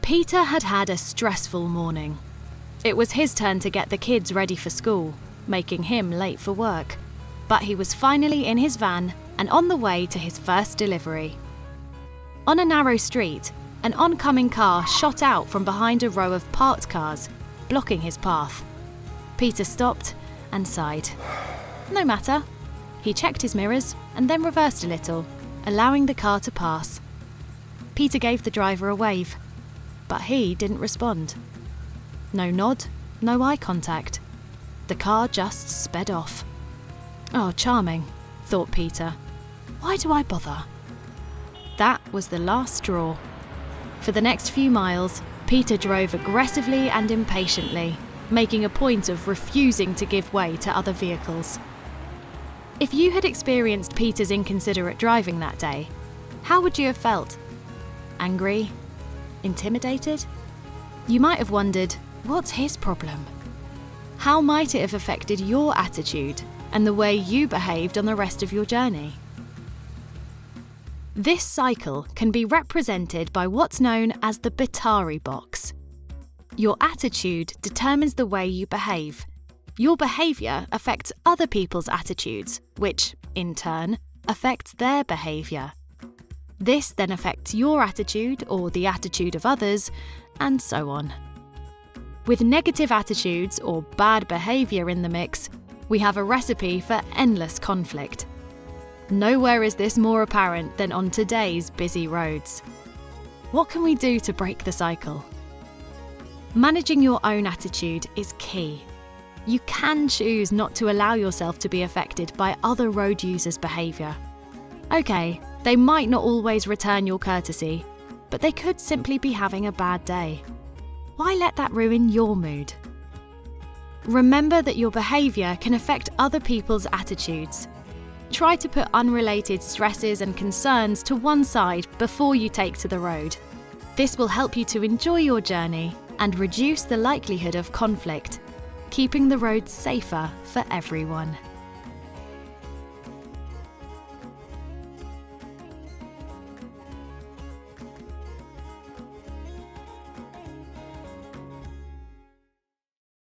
Peter had had a stressful morning. It was his turn to get the kids ready for school, making him late for work. But he was finally in his van and on the way to his first delivery. On a narrow street, an oncoming car shot out from behind a row of parked cars, blocking his path. Peter stopped and sighed. No matter. He checked his mirrors and then reversed a little, allowing the car to pass. Peter gave the driver a wave, but he didn't respond. No nod, no eye contact. The car just sped off. Oh, charming, thought Peter. Why do I bother? That was the last straw. For the next few miles, Peter drove aggressively and impatiently, making a point of refusing to give way to other vehicles. If you had experienced Peter's inconsiderate driving that day, how would you have felt? Angry? Intimidated? You might have wondered, what's his problem? How might it have affected your attitude and the way you behaved on the rest of your journey? This cycle can be represented by what's known as the Batari box. Your attitude determines the way you behave. Your behaviour affects other people's attitudes, which, in turn, affects their behaviour. This then affects your attitude or the attitude of others, and so on. With negative attitudes or bad behaviour in the mix, we have a recipe for endless conflict. Nowhere is this more apparent than on today's busy roads. What can we do to break the cycle? Managing your own attitude is key. You can choose not to allow yourself to be affected by other road users' behaviour. Okay, they might not always return your courtesy, but they could simply be having a bad day. Why let that ruin your mood? Remember that your behaviour can affect other people's attitudes. Try to put unrelated stresses and concerns to one side before you take to the road. This will help you to enjoy your journey and reduce the likelihood of conflict, keeping the roads safer for everyone.